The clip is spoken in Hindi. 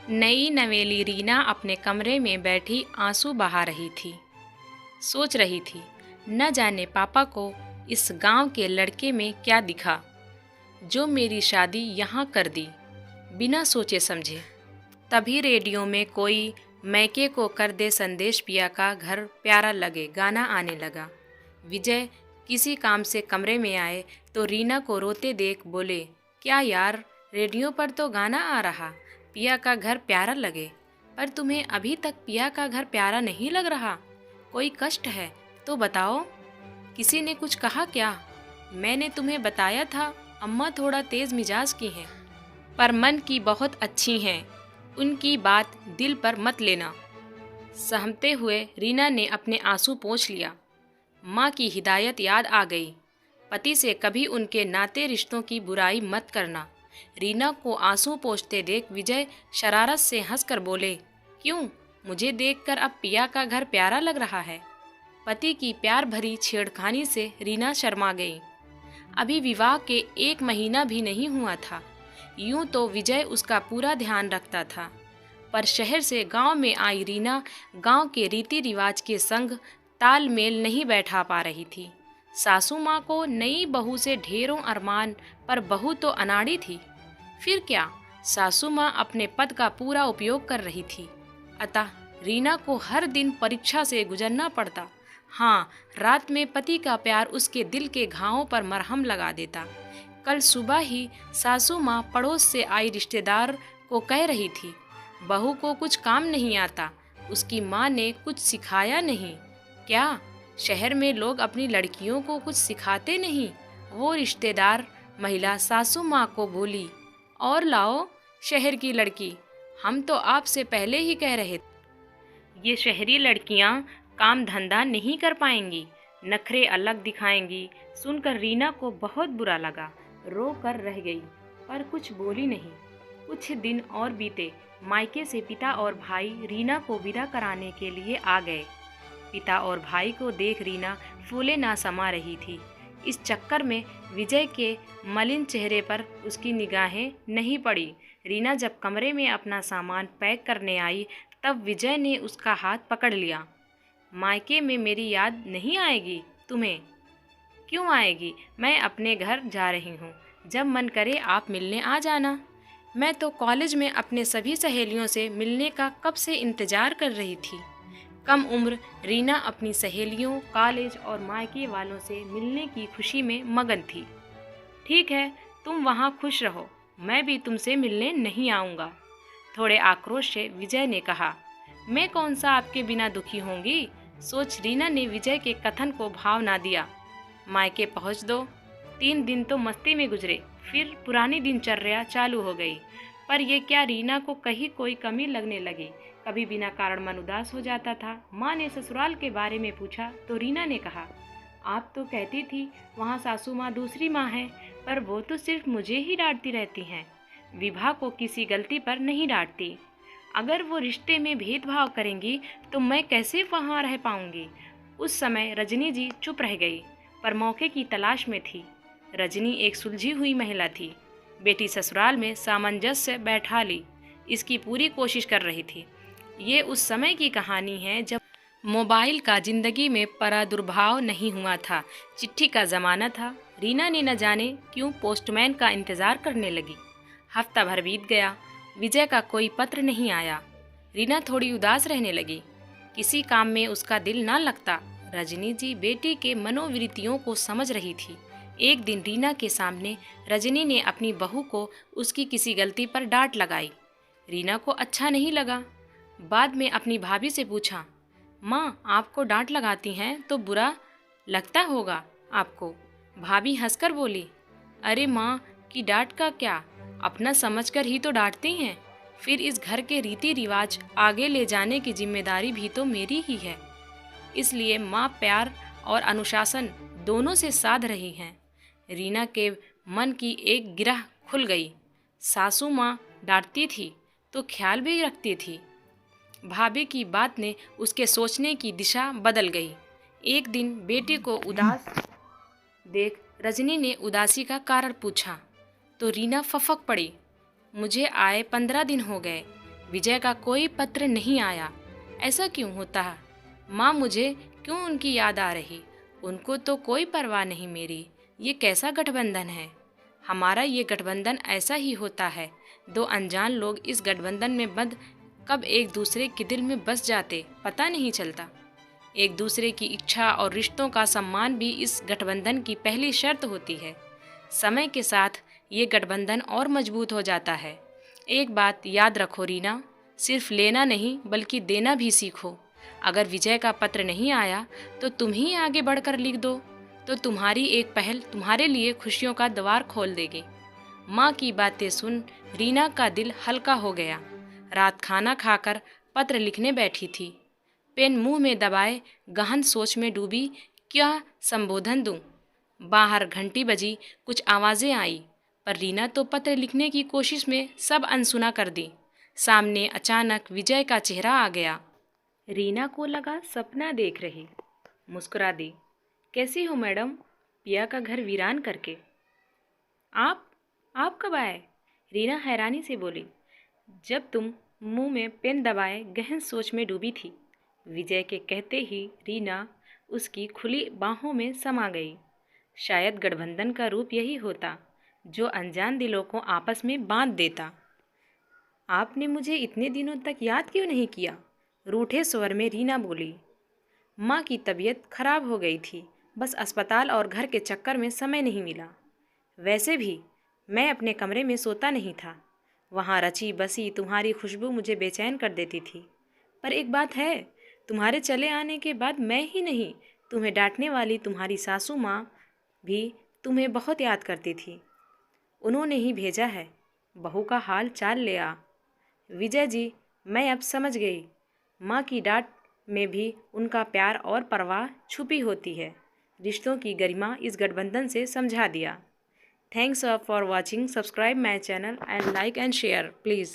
नई नवेली रीना अपने कमरे में बैठी आंसू बहा रही थी। सोच रही थी, न जाने पापा को इस गांव के लड़के में क्या दिखा जो मेरी शादी यहाँ कर दी बिना सोचे समझे। तभी रेडियो में कोई मैके को कर दे संदेश, पिया का घर प्यारा लगे गाना आने लगा। विजय किसी काम से कमरे में आए तो रीना को रोते देख बोले, क्या यार, रेडियो पर तो गाना आ रहा, पिया का घर प्यारा लगे। पर तुम्हें अभी तक पिया का घर प्यारा नहीं लग रहा? कोई कष्ट है तो बताओ। किसी ने कुछ कहा क्या? मैंने तुम्हें बताया था अम्मा थोड़ा तेज मिजाज की हैं, पर मन की बहुत अच्छी हैं, उनकी बात दिल पर मत लेना। सहमते हुए रीना ने अपने आंसू पोंछ लिया। माँ की हिदायत याद आ गई, पति से कभी उनके नाते रिश्तों की बुराई मत करना। रीना को आंसू पोंछते देख विजय शरारत से हंसकर बोले, क्यों, मुझे देखकर अब पिया का घर प्यारा लग रहा है? पति की प्यार भरी छेड़खानी से रीना शर्मा गई। अभी विवाह के 1 महीना भी नहीं हुआ था। यूं तो विजय उसका पूरा ध्यान रखता था, पर शहर से गांव में आई रीना गांव के रीति रिवाज के संग तालमेल नहीं बैठा पा रही थी। सासू माँ को नई बहू से ढेरों अरमान, पर बहू तो अनाड़ी थी। फिर क्या, सासू माँ अपने पद का पूरा उपयोग कर रही थी, अतः रीना को हर दिन परीक्षा से गुजरना पड़ता। हाँ, रात में पति का प्यार उसके दिल के घावों पर मरहम लगा देता। कल सुबह ही सासू माँ पड़ोस से आई रिश्तेदार को कह रही थी, बहू को कुछ काम नहीं आता, उसकी माँ ने कुछ सिखाया नहीं। क्या शहर में लोग अपनी लड़कियों को कुछ सिखाते नहीं? वो रिश्तेदार महिला सासू माँ को बोली, और लाओ शहर की लड़की, हम तो आपसे पहले ही कह रहे थे, ये शहरी लड़कियाँ काम धंधा नहीं कर पाएंगी, नखरे अलग दिखाएंगी। सुनकर रीना को बहुत बुरा लगा, रो कर रह गई, पर कुछ बोली नहीं। कुछ दिन और बीते। मायके से पिता और भाई रीना को विदा कराने के लिए आ गए। पिता और भाई को देख रीना फूले ना समा रही थी। इस चक्कर में विजय के मलिन चेहरे पर उसकी निगाहें नहीं पड़ी। रीना जब कमरे में अपना सामान पैक करने आई तब विजय ने उसका हाथ पकड़ लिया। मायके में मेरी याद नहीं आएगी तुम्हें? क्यों आएगी, मैं अपने घर जा रही हूँ, जब मन करे आप मिलने आ जाना। मैं तो कॉलेज में अपने सभी सहेलियों से मिलने का कब से इंतज़ार कर रही थी। कम उम्र रीना अपनी सहेलियों, कॉलेज और मायके वालों से मिलने की खुशी में मगन थी। ठीक है, तुम वहाँ खुश रहो, मैं भी तुमसे मिलने नहीं आऊँगा, थोड़े आक्रोश से विजय ने कहा। मैं कौन सा आपके बिना दुखी होंगी, सोच रीना ने विजय के कथन को भाव ना दिया। मायके पहुँच दो। 3 दिन तो मस्ती में गुजरे, फिर पुरानी दिनचर्या चालू हो गई। पर यह क्या, रीना को कहीं कोई कमी लगने लगी। कभी बिना कारण मन उदास हो जाता था। माँ ने ससुराल के बारे में पूछा तो रीना ने कहा, आप तो कहती थी वहाँ सासू माँ दूसरी माँ है, पर वो तो सिर्फ मुझे ही डांटती रहती हैं, विभा को किसी गलती पर नहीं डांटती। अगर वो रिश्ते में भेदभाव करेंगी तो मैं कैसे वहाँ रह पाऊँगी। उस समय रजनी जी चुप रह गई, पर मौके की तलाश में थी। रजनी एक सुलझी हुई महिला थी। बेटी ससुराल में सामंजस्य बैठा ली, इसकी पूरी कोशिश कर रही थी। ये उस समय की कहानी है जब मोबाइल का जिंदगी में प्रादुर्भाव नहीं हुआ था, चिट्ठी का ज़माना था। रीना ने न जाने क्यों पोस्टमैन का इंतज़ार करने लगी। हफ्ता भर बीत गया, विजय का कोई पत्र नहीं आया। रीना थोड़ी उदास रहने लगी, किसी काम में उसका दिल ना लगता। रजनी जी बेटी के मनोवृत्तियों को समझ रही थी। एक दिन रीना के सामने रजनी ने अपनी बहू को उसकी किसी गलती पर डांट लगाई। रीना को अच्छा नहीं लगा। बाद में अपनी भाभी से पूछा, माँ, आपको डांट लगाती हैं तो बुरा लगता होगा आपको। भाभी हंसकर बोली, अरे माँ की डांट का क्या, अपना समझकर ही तो डांटती हैं। फिर इस घर के रीति रिवाज आगे ले जाने की जिम्मेदारी भी तो मेरी ही है, इसलिए माँ प्यार और अनुशासन दोनों से साध रही हैं। रीना के मन की एक गिरह खुल गई। सासू माँ डांटती थी तो ख्याल भी रखती थी। भाभी की बात ने उसके सोचने की दिशा बदल गई। एक दिन बेटी को उदास देख रजनी ने उदासी का कारण पूछा तो रीना फफक पड़ी। मुझे आए 15 दिन हो गए, विजय का कोई पत्र नहीं आया। ऐसा क्यों होता है? माँ, मुझे क्यों उनकी याद आ रही? उनको तो कोई परवाह नहीं मेरी। ये कैसा गठबंधन है? हमारा ये गठबंधन ऐसा ही होता है। दो अनजान लोग इस गठबंधन में बंध कब एक दूसरे के दिल में बस जाते पता नहीं चलता। एक दूसरे की इच्छा और रिश्तों का सम्मान भी इस गठबंधन की पहली शर्त होती है। समय के साथ ये गठबंधन और मजबूत हो जाता है। एक बात याद रखो रीना, सिर्फ लेना नहीं बल्कि देना भी सीखो। अगर विजय का पत्र नहीं आया तो तुम ही आगे बढ़कर लिख दो, तो तुम्हारी एक पहल तुम्हारे लिए खुशियों का द्वार खोल देगी। माँ की बातें सुन रीना का दिल हल्का हो गया। रात खाना खाकर पत्र लिखने बैठी थी। पेन मुंह में दबाए गहन सोच में डूबी। क्या संबोधन दूं? बाहर घंटी बजी, कुछ आवाज़ें आई, पर रीना तो पत्र लिखने की कोशिश में सब अनसुना कर दी। सामने अचानक विजय का चेहरा आ गया। रीना को लगा सपना देख रही। मुस्कुरा दी। कैसी हो मैडम? पिया का घर वीरान करके। आप कब आए? रीना हैरानी से बोली। जब तुम मुंह में पेन दबाए गहन सोच में डूबी थी। विजय के कहते ही रीना उसकी खुली बाहों में समा गई। शायद गठबंधन का रूप यही होता, जो अनजान दिलों को आपस में बांध देता। आपने मुझे इतने दिनों तक याद क्यों नहीं किया? रूठे स्वर में रीना बोली। माँ की तबीयत खराब हो गई थी, बस अस्पताल और घर के चक्कर में समय नहीं मिला। वैसे भी मैं अपने कमरे में सोता नहीं था। वहाँ रची बसी तुम्हारी खुशबू मुझे बेचैन कर देती थी। पर एक बात है, तुम्हारे चले आने के बाद मैं ही नहीं, तुम्हें डांटने वाली तुम्हारी सासू माँ भी तुम्हें बहुत याद करती थी। उन्होंने ही भेजा है, बहू का हाल चाल ले आ। विजय जी, मैं अब समझ गई। माँ की डांट में भी उनका प्यार और परवाह छुपी होती है। रिश्तों की गरिमा इस गठबंधन से समझा दिया। Thanks for watching. Subscribe my channel and like and share, please.